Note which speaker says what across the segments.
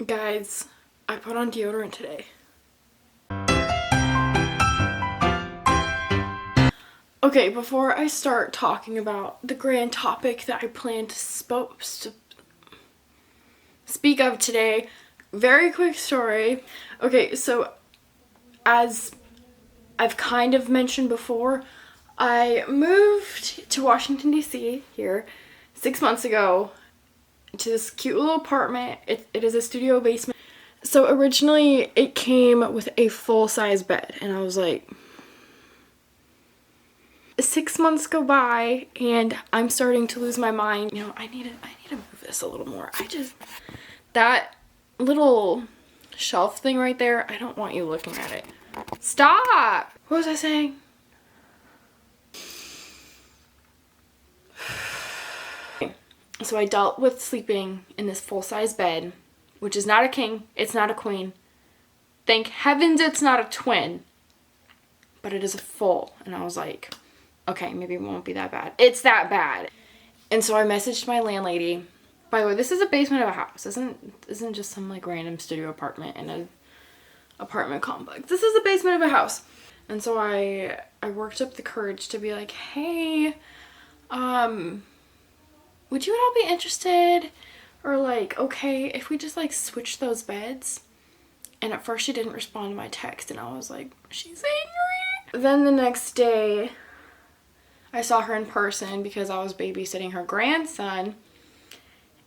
Speaker 1: Guys, I put on deodorant today. Okay, before I start talking about the grand topic that I plan to speak of today, very quick story. Okay, so as I've kind of mentioned before, I moved to Washington, D.C. here 6 months ago to this cute little apartment. It is a studio basement. So originally it came with a full-size bed, and I was like, 6 months go by and I'm starting to lose my mind. You know, I need to move this a little more. That little shelf thing right there, I don't want you looking at it. Stop! What was I saying? So I dealt with sleeping in this full-size bed, which is not a king, it's not a queen. Thank heavens it's not a twin, but it is a full. And I was like, okay, maybe it won't be that bad. It's that bad. And so I messaged my landlady. By the way, this is a basement of a house. Isn't just some like random studio apartment in an apartment complex. This is the basement of a house. And so I worked up the courage to be like, hey, would you at all be interested, or like, okay, if we just like switch those beds? And at first she didn't respond to my text, and I was like, she's angry. Then the next day I saw her in person because I was babysitting her grandson,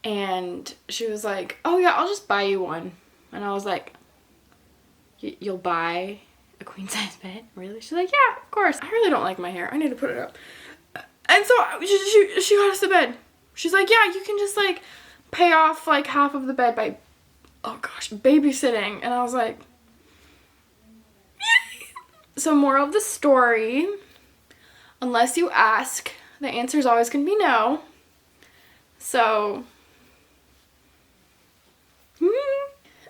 Speaker 1: and she was like, oh yeah, I'll just buy you one. And I was like, you'll buy a queen size bed? Really? She's like, yeah, of course. I really don't like my hair. I need to put it up. And so she got us the bed. She's like, yeah, you can just like pay off like half of the bed by, oh gosh, babysitting. And I was like, yay! So moral of the story, unless you ask, the answer is always going to be no. So,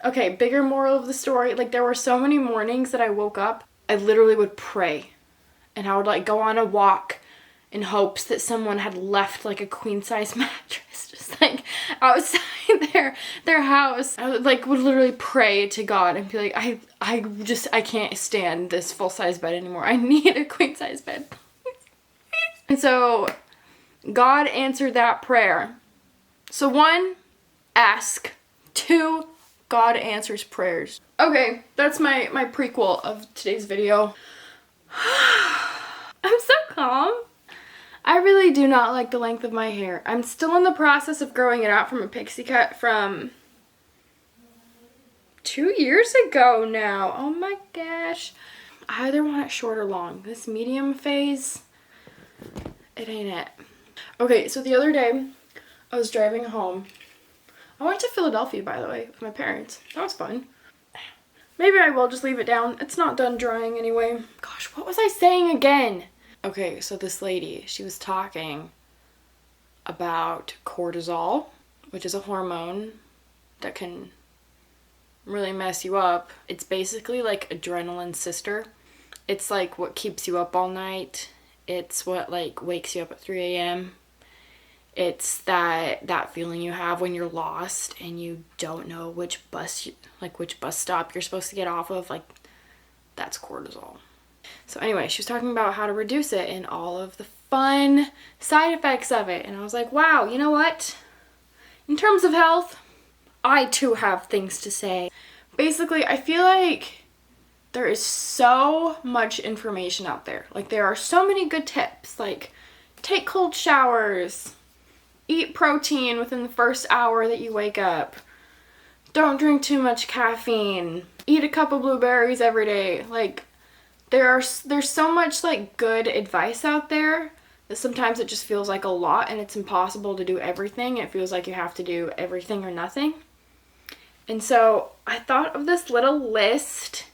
Speaker 1: okay, bigger moral of the story. Like, there were so many mornings that I woke up, I literally would pray. And I would like go on a walk in hopes that someone had left like a queen size mattress just like outside their house. I would literally pray to God and be like, I can't stand this full size bed anymore. I need a queen size bed. And so God answered that prayer. So 1, ask. 2, God answers prayers. Okay, that's my prequel of today's video. I'm so calm. I really do not like the length of my hair. I'm still in the process of growing it out from a pixie cut from 2 years ago now. Oh my gosh. I either want it short or long. This medium phase, it ain't it. Okay, so the other day I was driving home. I went to Philadelphia, by the way, with my parents. That was fun. Maybe I will just leave it down. It's not done drying anyway. Gosh, what was I saying again? Okay, so this lady, she was talking about cortisol, which is a hormone that can really mess you up. It's basically like adrenaline's sister. It's like what keeps you up all night. It's what like wakes you up at 3 a.m. It's that feeling you have when you're lost and you don't know which bus stop you're supposed to get off of. Like, that's cortisol. So anyway, she was talking about how to reduce it and all of the fun side effects of it. And I was like, wow, you know what? In terms of health, I too have things to say. Basically, I feel like there is so much information out there. Like, there are so many good tips. Like, take cold showers. Eat protein within the first hour that you wake up. Don't drink too much caffeine. Eat a cup of blueberries every day. Like, there's so much like good advice out there that sometimes it just feels like a lot and it's impossible to do everything. It feels like you have to do everything or nothing. And so I thought of this little list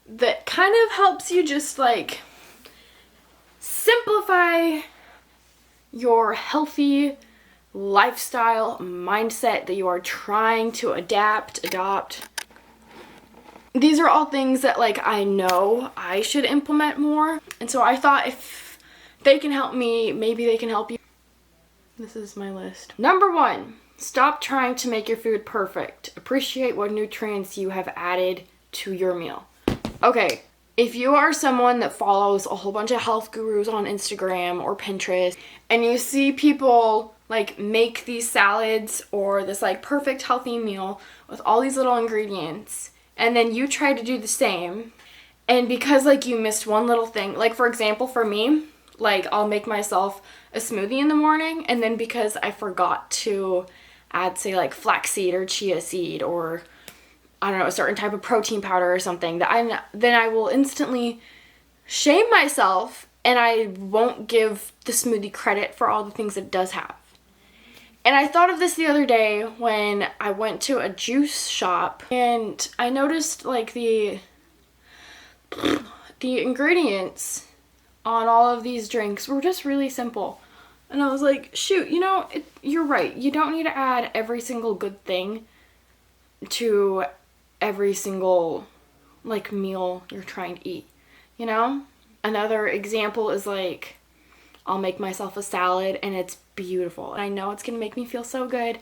Speaker 1: that kind of helps you just like simplify your healthy lifestyle mindset that you are trying to adopt. These are all things that like I know I should implement more. And so I thought if they can help me, maybe they can help you. This is my list. Number 1, Stop trying to make your food perfect. Appreciate what nutrients you have added to your meal. Okay, if you are someone that follows a whole bunch of health gurus on Instagram or Pinterest, and you see people like make these salads or this like perfect healthy meal with all these little ingredients, and then you try to do the same, and because like you missed one little thing, like for example for me, like I'll make myself a smoothie in the morning, and then because I forgot to add say like flaxseed or chia seed or I don't know, a certain type of protein powder or something, then I will instantly shame myself and I won't give the smoothie credit for all the things it does have. And I thought of this the other day when I went to a juice shop and I noticed like the ingredients on all of these drinks were just really simple. And I was like, shoot, you're right. You don't need to add every single good thing to every single like meal you're trying to eat, Another example is like I'll make myself a salad and it's beautiful and I know it's gonna make me feel so good,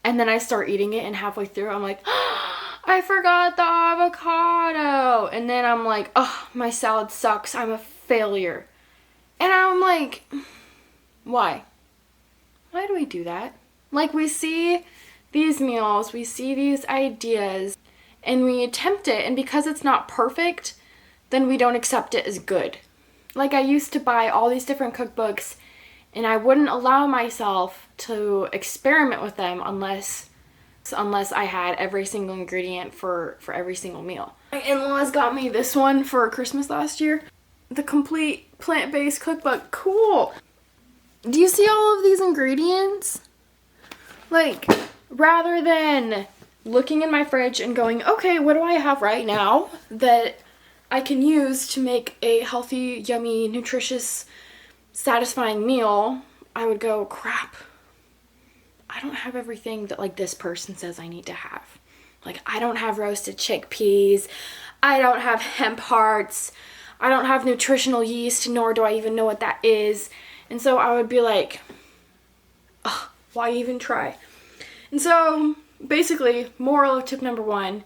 Speaker 1: and then I start eating it and halfway through I'm like, oh, I forgot the avocado, and then I'm like, oh, my salad sucks, I'm a failure. And I'm like, why do we do that? Like, we see these meals, we see these ideas, and we attempt it, and because it's not perfect, then we don't accept it as good. Like, I used to buy all these different cookbooks, and I wouldn't allow myself to experiment with them unless I had every single ingredient for every single meal. My in-laws got me this one for Christmas last year. The complete plant-based cookbook. Cool! Do you see all of these ingredients? Like, rather than looking in my fridge and going, okay, what do I have right now that I can use to make a healthy, yummy, nutritious, satisfying meal, I would go, crap, I don't have everything that like this person says I need to have. Like, I don't have roasted chickpeas, I don't have hemp hearts, I don't have nutritional yeast, nor do I even know what that is. And so I would be like, ugh, why even try? And so basically, moral of tip number 1,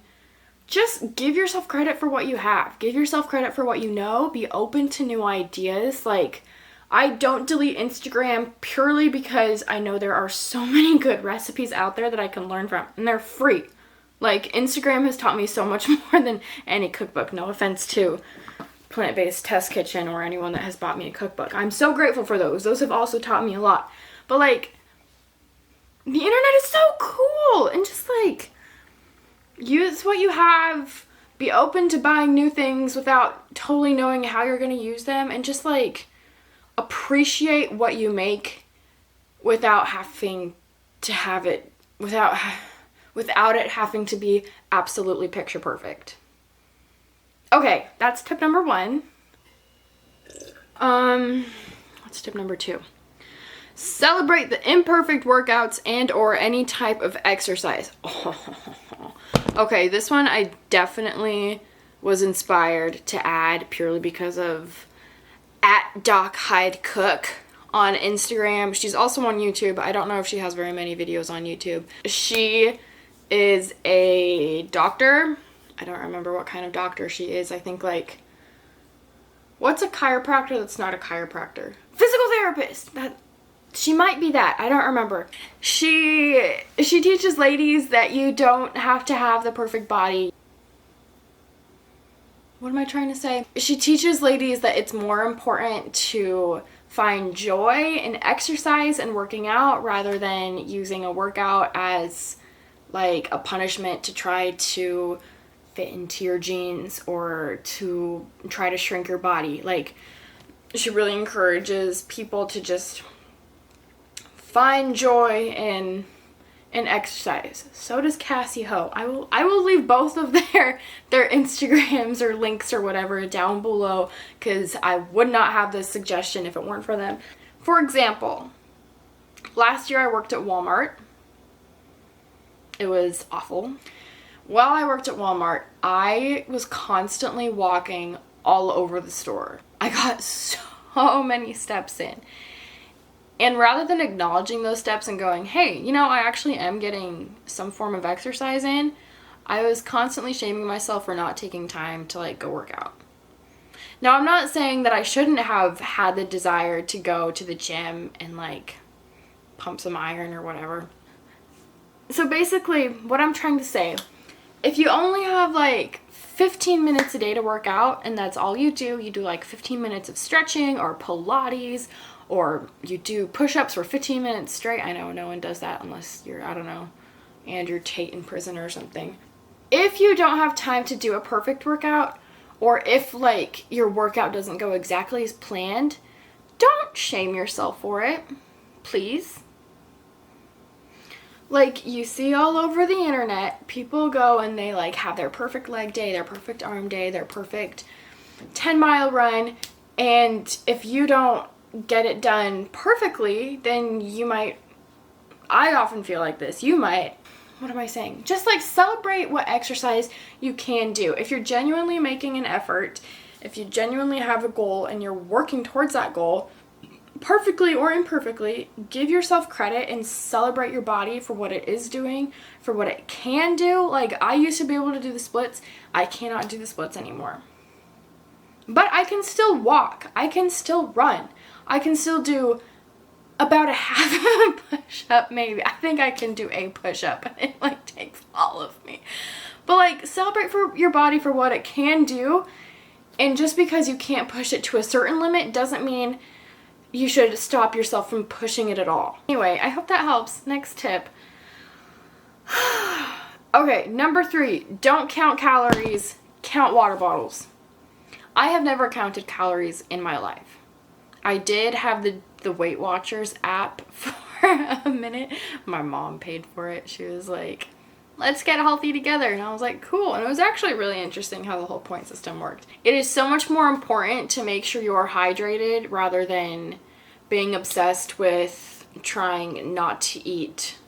Speaker 1: just give yourself credit for what you have. Give yourself credit for what you know. Be open to new ideas. Like, I don't delete Instagram purely because I know there are so many good recipes out there that I can learn from, and they're free. Like, Instagram has taught me so much more than any cookbook. No offense to Plant-Based Test Kitchen or anyone that has bought me a cookbook. I'm so grateful for those. Those have also taught me a lot. But like, the internet is so cool, and just like, use what you have, be open to buying new things without totally knowing how you're going to use them, and just like appreciate what you make without having to have it, without it having to be absolutely picture perfect. Okay, that's tip number 1. What's tip number 2? Celebrate the imperfect workouts and or any type of exercise. Okay, this one I definitely was inspired to add purely because of @DocHydeCook on Instagram. She's also on YouTube. I don't know if she has very many videos on YouTube. She is a doctor. I don't remember what kind of doctor she is. I think like, what's a chiropractor that's not a chiropractor? Physical therapist. She might be that. I don't remember. She teaches ladies that you don't have to have the perfect body. What am I trying to say? She teaches ladies that it's more important to find joy in exercise and working out rather than using a workout as like a punishment to try to fit into your jeans or to try to shrink your body. Like, she really encourages people to just find joy in exercise. So does Cassie Ho. I will leave both of their Instagrams or links or whatever down below, because I would not have this suggestion if it weren't for them. For example, last year I worked at Walmart. It was awful. While I worked at Walmart, I was constantly walking all over the store. I got so many steps in. And rather than acknowledging those steps and going, hey, you know, I actually am getting some form of exercise in, I was constantly shaming myself for not taking time to like go work out. Now, I'm not saying that I shouldn't have had the desire to go to the gym and like pump some iron or whatever. So basically, what I'm trying to say, if you only have like 15 minutes a day to work out and that's all you do like 15 minutes of stretching or Pilates, or you do push-ups for 15 minutes straight. I know no one does that unless you're, I don't know, Andrew Tate in prison or something. If you don't have time to do a perfect workout, or if like your workout doesn't go exactly as planned, don't shame yourself for it, please. Like, you see all over the internet, people go and they like have their perfect leg day, their perfect arm day, their perfect 10-mile run, and if you don't get it done perfectly, then you might, I often feel like this, you might, what am I saying? Just like celebrate what exercise you can do. If you're genuinely making an effort, if you genuinely have a goal and you're working towards that goal, perfectly or imperfectly, give yourself credit and celebrate your body for what it is doing, for what it can do. Like, I used to be able to do the splits. I cannot do the splits anymore. But I can still walk. I can still run. I can still do about a half of a push-up, maybe. I think I can do a push-up, and it like takes all of me. But like, celebrate for your body for what it can do, and just because you can't push it to a certain limit doesn't mean you should stop yourself from pushing it at all. Anyway, I hope that helps. Next tip. Okay, number 3, don't count calories, count water bottles. I have never counted calories in my life. I did have the Weight Watchers app for a minute. My mom paid for it. She was like, let's get healthy together. And I was like, cool. And it was actually really interesting how the whole point system worked. It is so much more important to make sure you are hydrated rather than being obsessed with trying not to eat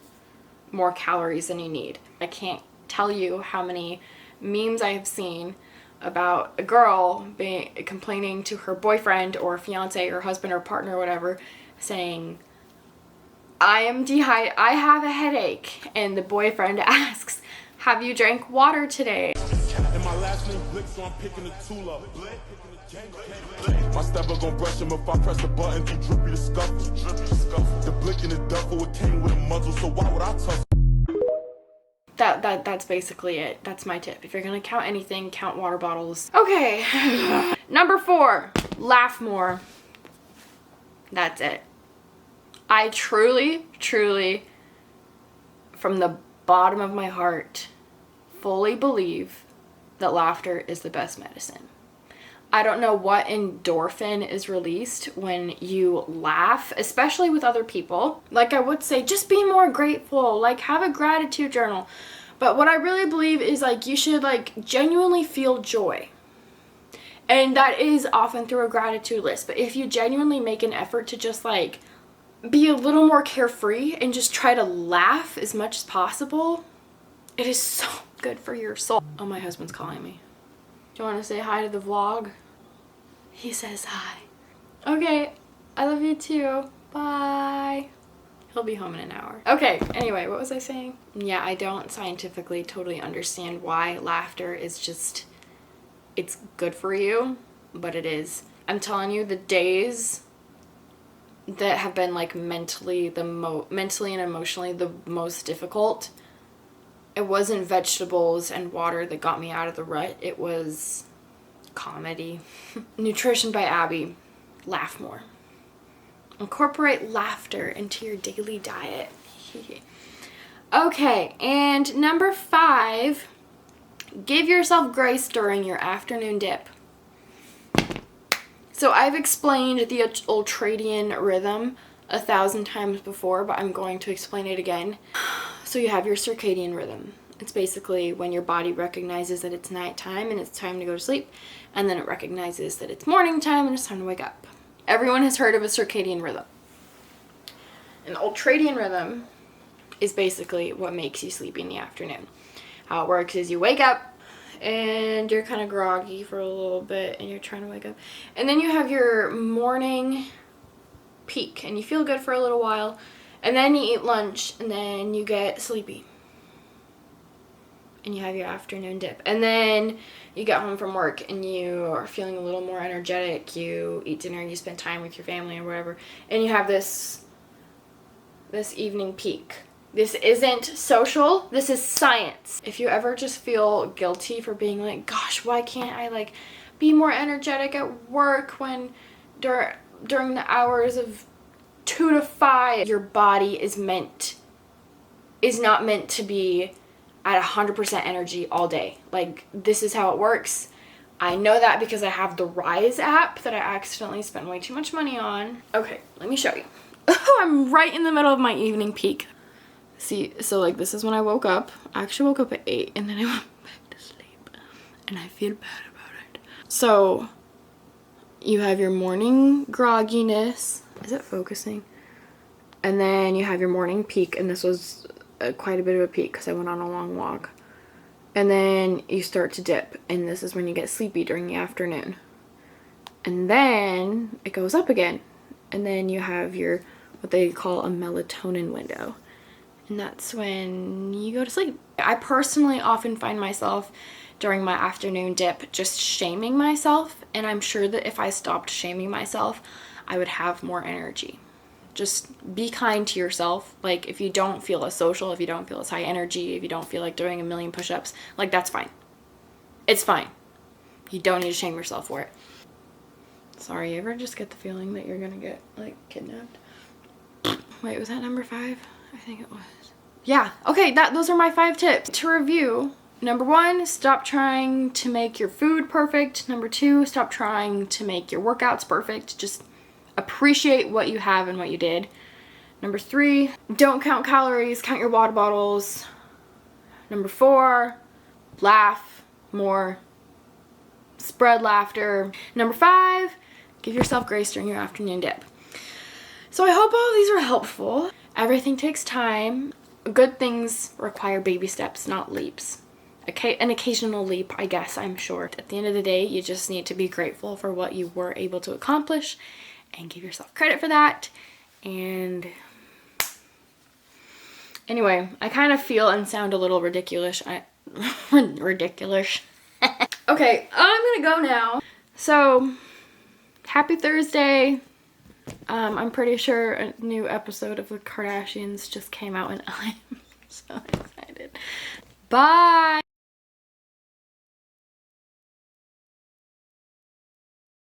Speaker 1: more calories than you need. I can't tell you how many memes I have seen about a girl complaining to her boyfriend or fiance or husband or partner or whatever, saying, I have a headache. And the boyfriend asks, have you drank water today?
Speaker 2: And my last name Blick, so I'm picking the tool up. My stepper gon' brush him if I press the button, too drippy to scuffle. The Blick in the duffel, it came with a muzzle, so why would I tussle?
Speaker 1: That's basically it. That's my tip. If you're gonna count anything, count water bottles. Okay. Number 4, laugh more. That's it. I truly, from the bottom of my heart, fully believe that laughter is the best medicine. I don't know what endorphin is released when you laugh, especially with other people. Like I would say, just be more grateful, like have a gratitude journal. But what I really believe is like you should like genuinely feel joy. And that is often through a gratitude list. But if you genuinely make an effort to just like be a little more carefree and just try to laugh as much as possible, it is so good for your soul. Oh, my husband's calling me. Do you want to say hi to the vlog? He says hi. Okay, I love you too. Bye. He'll be home in an hour. Okay, anyway, what was I saying? Yeah, I don't scientifically totally understand why laughter is just, it's good for you, but it is. I'm telling you, the days that have been like mentally and emotionally the most difficult, it wasn't vegetables and water that got me out of the rut. It was comedy. Nutrition by Abby. Laugh more. Incorporate laughter into your daily diet. Okay, and number 5, give yourself grace during your afternoon dip. So I've explained the ultradian rhythm 1,000 times before, but I'm going to explain it again. So you have your circadian rhythm. It's basically when your body recognizes that it's nighttime and it's time to go to sleep, and then it recognizes that it's morning time and it's time to wake up. Everyone has heard of a circadian rhythm. An ultradian rhythm is basically what makes you sleepy in the afternoon. How it works is you wake up and you're kind of groggy for a little bit and you're trying to wake up. And then you have your morning peak and you feel good for a little while, and then you eat lunch and then you get sleepy and you have your afternoon dip, and then you get home from work and you are feeling a little more energetic, you eat dinner, you spend time with your family or whatever, and you have this evening peak. This isn't social, this is science. If you ever just feel guilty for being like, gosh, why can't I like be more energetic at work when during the hours of 2 to 5, your body is not meant to be at 100% energy all day. Like, this is how it works. I know that because I have the Rise app that I accidentally spent way too much money on. Okay, let me show you. Oh, I'm right in the middle of my evening peak. See, so like this is when I woke up. I actually woke up at 8 and then I went back to sleep. And I feel bad about it. So, you have your morning grogginess. Is it focusing? And then you have your morning peak, and this was quite a bit of a peak because I went on a long walk. And then you start to dip, and this is when you get sleepy during the afternoon. And then it goes up again. And then you have your, what they call a melatonin window. And that's when you go to sleep. I personally often find myself during my afternoon dip just shaming myself, and I'm sure that if I stopped shaming myself, I would have more energy. Just be kind to yourself. Like, if you don't feel as social, if you don't feel as high energy, if you don't feel like doing a million push-ups, like, that's fine. It's fine. You don't need to shame yourself for it. Sorry, you ever just get the feeling that you're gonna get, like, kidnapped? Wait, was that number 5? I think it was. Yeah, okay, those are my 5 tips. To review, number 1, stop trying to make your food perfect. Number 2, stop trying to make your workouts perfect. Just appreciate what you have and what you did. Number 3, don't count calories, count your water bottles. Number 4, laugh more. Spread laughter. Number 5, give yourself grace during your afternoon dip. So I hope all of these were helpful. Everything takes time. Good things require baby steps, not leaps. An occasional leap, I guess, I'm sure. At the end of the day, you just need to be grateful for what you were able to accomplish and give yourself credit for that. And anyway, I kind of feel and sound a little ridiculous. Ridiculous. Okay, I'm gonna go now. So, happy Thursday. I'm pretty sure a new episode of The Kardashians just came out and I'm so excited. Bye!